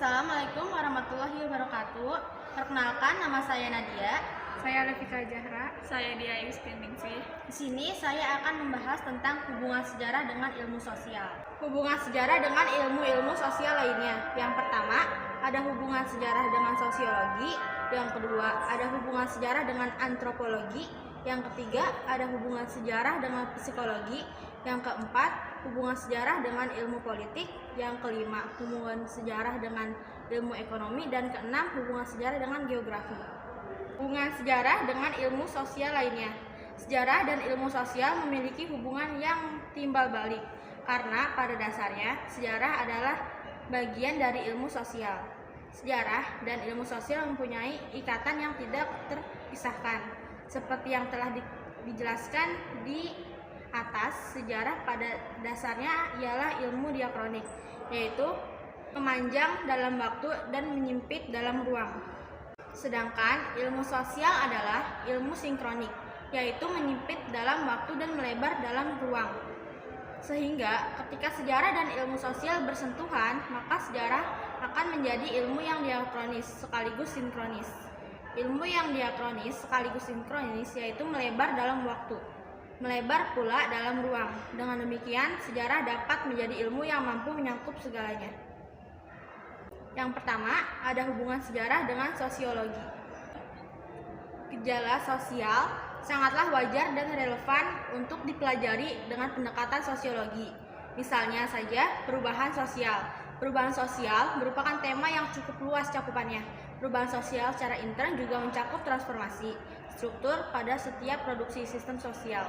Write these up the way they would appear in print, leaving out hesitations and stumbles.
Assalamualaikum warahmatullahi wabarakatuh. Perkenalkan, nama saya Nadia. Saya Levika Zahra. Saya Dia Yustiningsih. Di sini saya akan membahas tentang hubungan sejarah dengan ilmu sosial. Hubungan sejarah dengan ilmu-ilmu sosial lainnya. Yang pertama, ada hubungan sejarah dengan sosiologi. Yang kedua, ada hubungan sejarah dengan antropologi. Yang ketiga, ada hubungan sejarah dengan psikologi. Yang keempat, hubungan sejarah dengan ilmu politik. Yang kelima, hubungan sejarah dengan ilmu ekonomi. Dan keenam, hubungan sejarah dengan geografi. Hubungan sejarah dengan ilmu sosial lainnya. Sejarah dan ilmu sosial memiliki hubungan yang timbal balik, karena pada dasarnya sejarah adalah bagian dari ilmu sosial. Sejarah dan ilmu sosial mempunyai ikatan yang tidak terpisahkan. Seperti yang telah dijelaskan di atas, sejarah pada dasarnya ialah ilmu diakronik, yaitu memanjang dalam waktu dan menyempit dalam ruang. Sedangkan ilmu sosial adalah ilmu sinkronik, yaitu menyempit dalam waktu dan melebar dalam ruang. Sehingga ketika sejarah dan ilmu sosial bersentuhan, maka sejarah akan menjadi ilmu yang diakronis sekaligus sinkronis. Ilmu yang diakronis sekaligus sinkronis yaitu melebar dalam waktu, melebar pula dalam ruang. Dengan demikian, sejarah dapat menjadi ilmu yang mampu menyangkup segalanya. Yang pertama, ada hubungan sejarah dengan sosiologi. Gejala sosial sangatlah wajar dan relevan untuk dipelajari dengan pendekatan sosiologi. Misalnya saja, perubahan sosial. Perubahan sosial merupakan tema yang cukup luas cakupannya. Perubahan sosial secara intern juga mencakup transformasi struktur pada setiap produksi sistem sosial.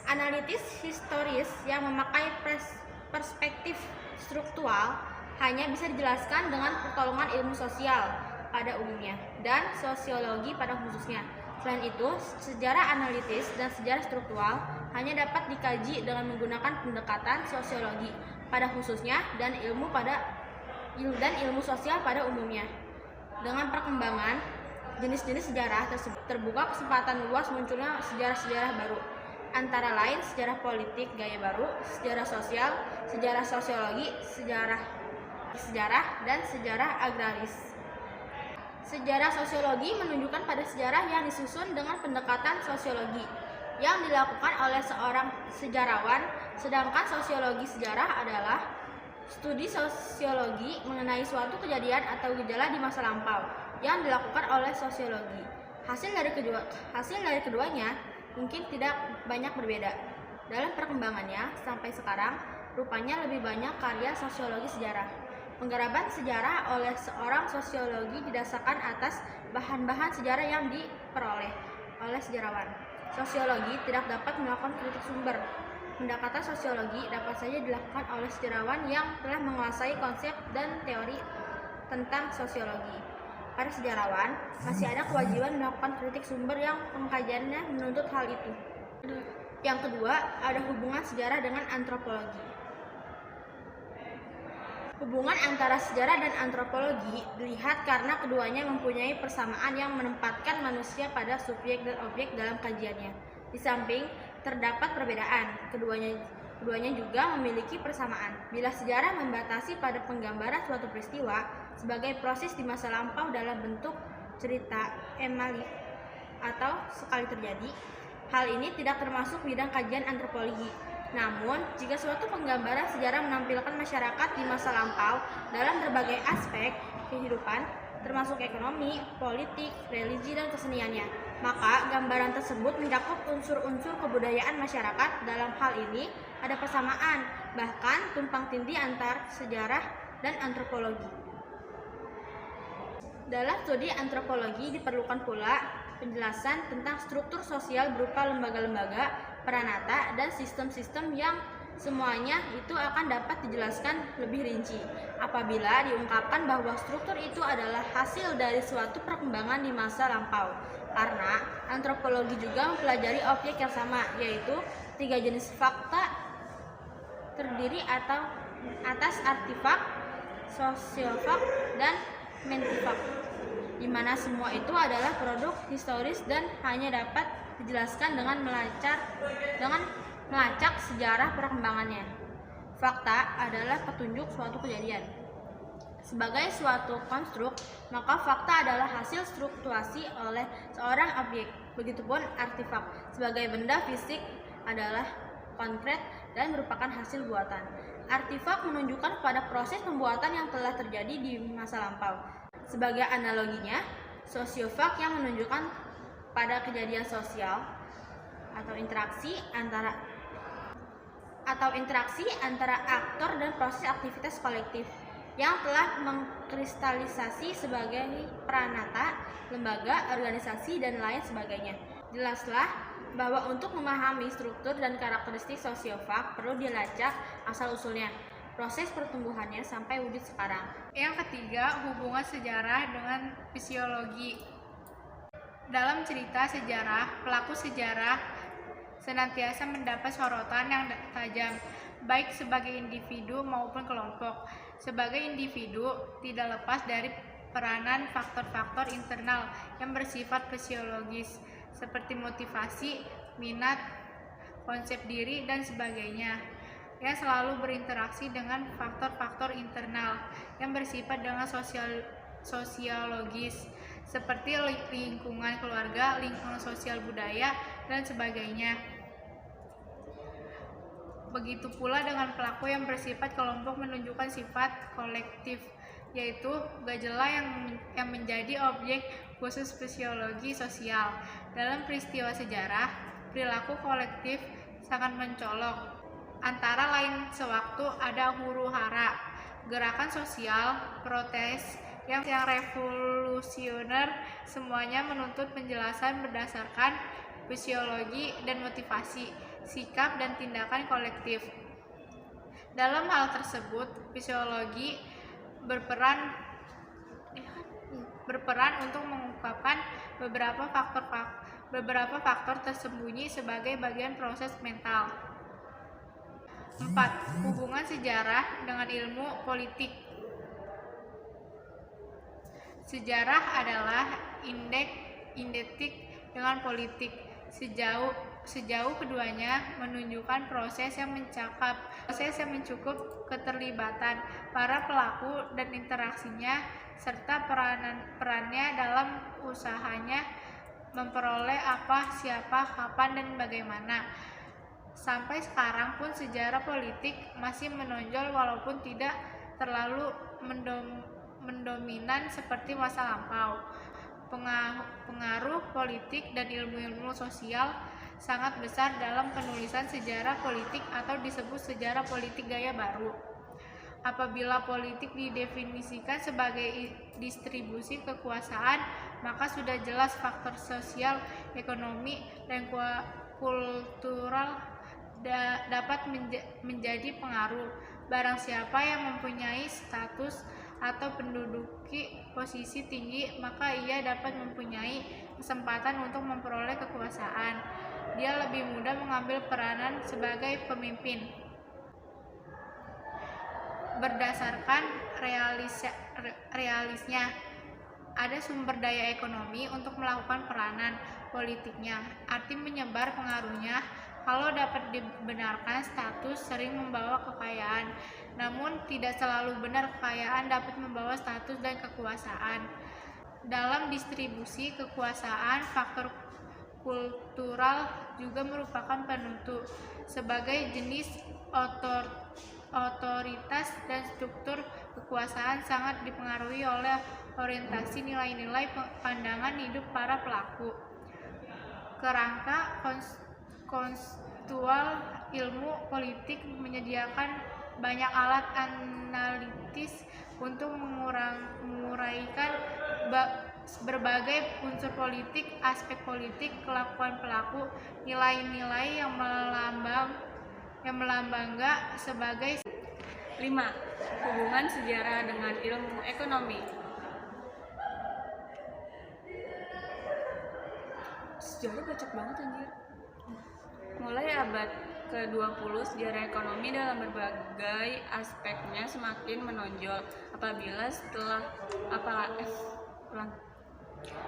Analitis historis yang memakai perspektif struktural hanya bisa dijelaskan dengan pertolongan ilmu sosial pada umumnya dan sosiologi pada khususnya. Selain itu, sejarah analitis dan sejarah struktural hanya dapat dikaji dengan menggunakan pendekatan sosiologi pada khususnya dan ilmu sosial pada umumnya. Dengan perkembangan jenis-jenis sejarah tersebut, terbuka kesempatan luas munculnya sejarah-sejarah baru, antara lain sejarah politik gaya baru, sejarah sosial, sejarah sosiologi, sejarah dan sejarah agraris. Sejarah sosiologi menunjukkan pada sejarah yang disusun dengan pendekatan sosiologi yang dilakukan oleh seorang sejarawan, sedangkan sosiologi sejarah adalah studi sosiologi mengenai suatu kejadian atau gejala di masa lampau yang dilakukan oleh sosiologi. Hasil dari keduanya mungkin tidak banyak berbeda. Dalam perkembangannya sampai sekarang, rupanya lebih banyak karya sosiologi sejarah. Penggarapan sejarah oleh seorang sosiologi didasarkan atas bahan-bahan sejarah yang diperoleh oleh sejarawan. Sosiologi tidak dapat melakukan kritik sumber. Pendekatan sosiologi dapat saja dilakukan oleh sejarawan yang telah menguasai konsep dan teori tentang sosiologi. Para sejarawan masih ada kewajiban melakukan kritik sumber yang pengkajiannya menuntut hal itu. Yang kedua, ada hubungan sejarah dengan antropologi. Hubungan antara sejarah dan antropologi dilihat karena keduanya mempunyai persamaan yang menempatkan manusia pada subjek dan objek dalam kajiannya. Di samping terdapat perbedaan, keduanya juga memiliki persamaan. Bila sejarah membatasi pada penggambaran suatu peristiwa sebagai proses di masa lampau dalam bentuk cerita emalik atau sekali terjadi, hal ini tidak termasuk bidang kajian antropologi. Namun, jika suatu penggambaran sejarah menampilkan masyarakat di masa lampau dalam berbagai aspek kehidupan, termasuk ekonomi, politik, religi, dan keseniannya, maka gambaran tersebut mencakup unsur-unsur kebudayaan masyarakat. Dalam hal ini, ada persamaan, bahkan tumpang tindih antar sejarah dan antropologi. Dalam studi antropologi diperlukan pula penjelasan tentang struktur sosial berupa lembaga-lembaga, peranata, dan sistem-sistem yang semuanya itu akan dapat dijelaskan lebih rinci apabila diungkapkan bahwa struktur itu adalah hasil dari suatu perkembangan di masa lampau. Karena antropologi juga mempelajari objek yang sama, yaitu 3 jenis fakta terdiri atau atas artifak, sosiofak, dan mentifak, di mana semua itu adalah produk historis dan hanya dapat dijelaskan dengan melacak sejarah perkembangannya. Fakta adalah petunjuk suatu kejadian. Sebagai suatu konstruk, maka fakta adalah hasil strukturasi oleh seorang objek. Begitupun artefak sebagai benda fisik adalah konkret dan merupakan hasil buatan. Artefak menunjukkan pada proses pembuatan yang telah terjadi di masa lampau. Sebagai analoginya, sosiofak yang menunjukkan pada kejadian sosial atau interaksi antara aktor dan proses aktivitas kolektif yang telah mengkristalisasi sebagai peranata, lembaga, organisasi, dan lain sebagainya. Jelaslah bahwa untuk memahami struktur dan karakteristik sosiofak perlu dilacak asal-usulnya, proses pertumbuhannya sampai wujud sekarang. Yang ketiga, hubungan sejarah dengan fisiologi. Dalam cerita sejarah, pelaku sejarah senantiasa mendapat sorotan yang tajam, baik sebagai individu maupun kelompok. Sebagai individu, tidak lepas dari peranan faktor-faktor internal yang bersifat fisiologis, seperti motivasi, minat, konsep diri, dan sebagainya, yang selalu berinteraksi dengan faktor-faktor internal yang bersifat dengan sosiologis, seperti lingkungan keluarga, lingkungan sosial budaya, dan sebagainya. Begitu pula dengan pelaku yang bersifat kelompok menunjukkan sifat kolektif, yaitu gejala yang menjadi objek khusus fisiologi sosial. Dalam peristiwa sejarah, perilaku kolektif sangat mencolok. Antara lain sewaktu ada huru-hara, gerakan sosial, protes yang revolusioner, semuanya menuntut penjelasan berdasarkan fisiologi dan motivasi, sikap dan tindakan kolektif. Dalam hal tersebut, fisiologi berperan untuk mengungkapkan beberapa faktor tersembunyi sebagai bagian proses mental. 4. Hubungan sejarah dengan ilmu politik. Sejarah adalah identik dengan politik. Sejauh keduanya menunjukkan proses yang mencukup keterlibatan para pelaku dan interaksinya, serta perannya dalam usahanya memperoleh apa, siapa, kapan, dan bagaimana. Sampai sekarang pun sejarah politik masih menonjol walaupun tidak terlalu mendominan seperti masa lampau. Pengaruh politik dan ilmu-ilmu sosial sangat besar dalam penulisan sejarah politik atau disebut sejarah politik gaya baru. Apabila politik didefinisikan sebagai distribusi kekuasaan, maka sudah jelas faktor sosial, ekonomi, dan kultural dapat menjadi pengaruh. Barang siapa yang mempunyai status atau menduduki posisi tinggi, maka ia dapat mempunyai kesempatan untuk memperoleh kekuasaan. Dia lebih mudah mengambil peranan sebagai pemimpin. Berdasarkan realisnya, ada sumber daya ekonomi untuk melakukan peranan politiknya. Arti menyebar pengaruhnya, kalau dapat dibenarkan, status sering membawa kekayaan, namun tidak selalu benar kekayaan dapat membawa status dan kekuasaan. Dalam distribusi kekuasaan, faktor kultural juga merupakan penentu. Sebagai jenis otoritas dan struktur kekuasaan sangat dipengaruhi oleh orientasi nilai-nilai pandangan hidup para pelaku. Kerangka kontekstual ilmu politik menyediakan banyak alat analitis untuk menguraikan berbagai unsur politik, aspek politik, kelakuan pelaku, nilai-nilai yang melambangkan sebagai. 5. Hubungan sejarah dengan ilmu ekonomi. Sejarah bacot banget anjir. Mulai abad ke-20, sejarah ekonomi dalam berbagai aspeknya semakin menonjol.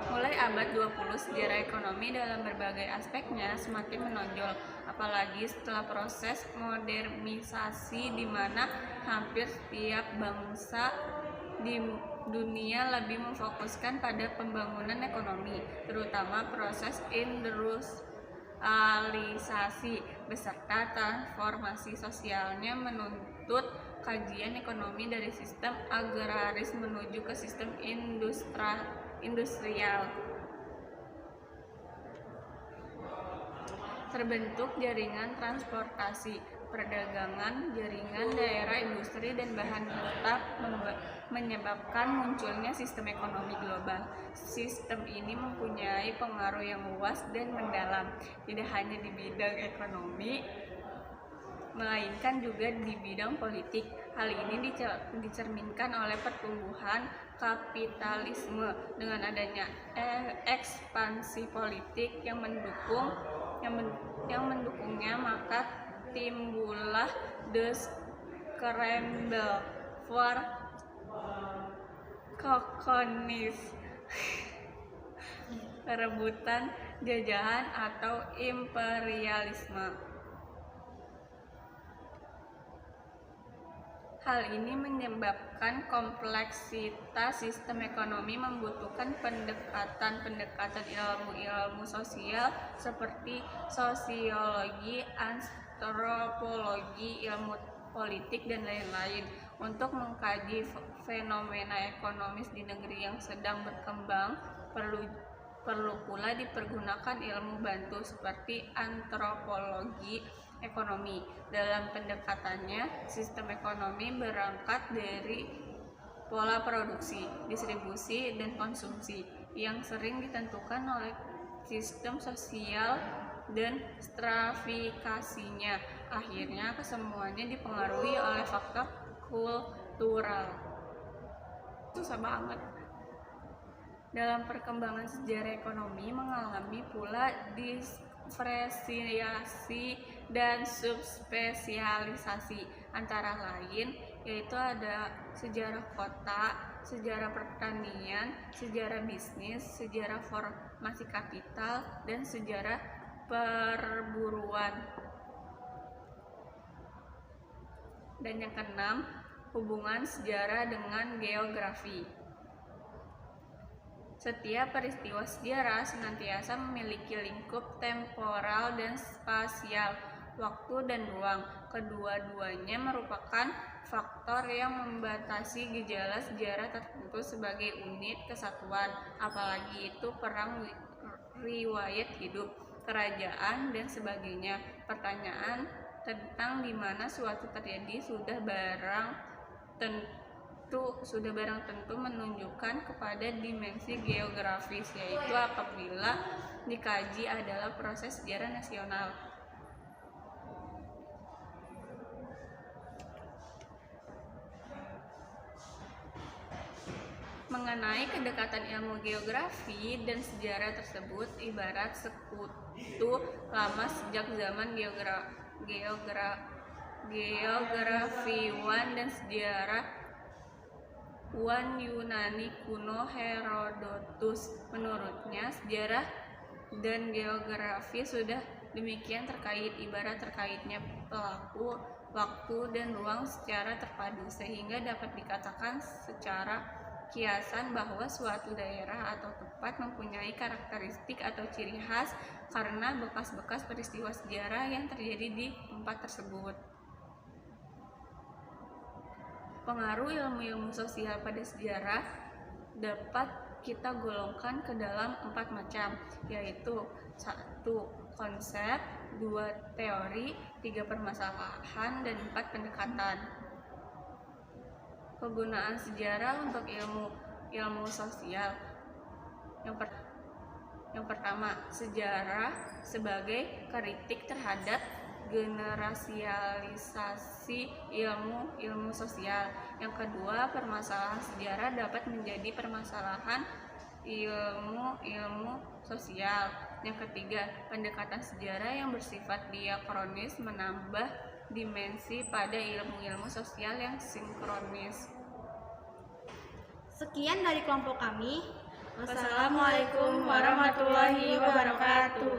Mulai abad 20, sejarah ekonomi dalam berbagai aspeknya semakin menonjol, apalagi setelah proses modernisasi di mana hampir setiap bangsa di dunia lebih memfokuskan pada pembangunan ekonomi, terutama proses industrialisasi beserta transformasi sosialnya, menuntut kajian ekonomi dari sistem agraris menuju ke sistem industrial. Terbentuk jaringan transportasi, perdagangan, jaringan daerah industri dan bahan mentah menyebabkan munculnya sistem ekonomi global. Sistem ini mempunyai pengaruh yang luas dan mendalam, tidak hanya di bidang ekonomi, melainkan juga di bidang politik. Hal ini dicerminkan oleh pertumbuhan kapitalisme dengan adanya ekspansi politik yang mendukungnya, maka timbullah the scramble for colonies, perebutan jajahan atau imperialisme. Hal ini menyebabkan kompleksitas sistem ekonomi membutuhkan pendekatan ilmu sosial seperti sosiologi, antropologi, ilmu politik, dan lain-lain untuk mengkaji fenomena ekonomis di negeri yang sedang berkembang. Perlu pula dipergunakan ilmu bantu seperti antropologi ekonomi. Dalam pendekatannya, sistem ekonomi berangkat dari pola produksi, distribusi, dan konsumsi yang sering ditentukan oleh sistem sosial dan stratifikasinya. Akhirnya kesemuanya dipengaruhi oleh faktor kultural. Susah banget. Dalam perkembangan sejarah ekonomi mengalami pula diferensiasi dan subspesialisasi, antara lain yaitu ada sejarah kota, sejarah pertanian, sejarah bisnis, sejarah formasi kapital, dan sejarah perburuan. Dan yang keenam, hubungan sejarah dengan geografi. Setiap peristiwa sejarah senantiasa memiliki lingkup temporal dan spasial, waktu dan ruang. Kedua-duanya merupakan faktor yang membatasi gejala sejarah tertentu sebagai unit kesatuan, apalagi itu perang, riwayat hidup, kerajaan, dan sebagainya. Pertanyaan tentang di mana suatu terjadi sudah barang tentu menunjukkan kepada dimensi geografis, yaitu apabila dikaji adalah proses sejarah nasional. Mengenai kedekatan ilmu geografi dan sejarah tersebut ibarat sekutu lama sejak zaman geografiwan dan sejarawan Yunani kuno Herodotus. Menurutnya, sejarah dan geografi sudah demikian terkait, ibarat terkaitnya pelaku, waktu, dan ruang secara terpadu, sehingga dapat dikatakan secara kiasan bahwa suatu daerah atau tempat mempunyai karakteristik atau ciri khas karena bekas-bekas peristiwa sejarah yang terjadi di tempat tersebut. Pengaruh ilmu-ilmu sosial pada sejarah dapat kita golongkan ke dalam 4 macam, yaitu 1. Konsep, 2. Teori, 3. Permasalahan, dan 4. Pendekatan. Kegunaan sejarah untuk ilmu sosial. Yang pertama, sejarah sebagai kritik terhadap generasialisasi ilmu sosial. Yang kedua, permasalahan sejarah dapat menjadi permasalahan ilmu sosial. Yang ketiga, pendekatan sejarah yang bersifat diakronis menambah dimensi pada ilmu sosial yang sinkronis. Sekian dari kelompok kami. Wassalamualaikum warahmatullahi wabarakatuh.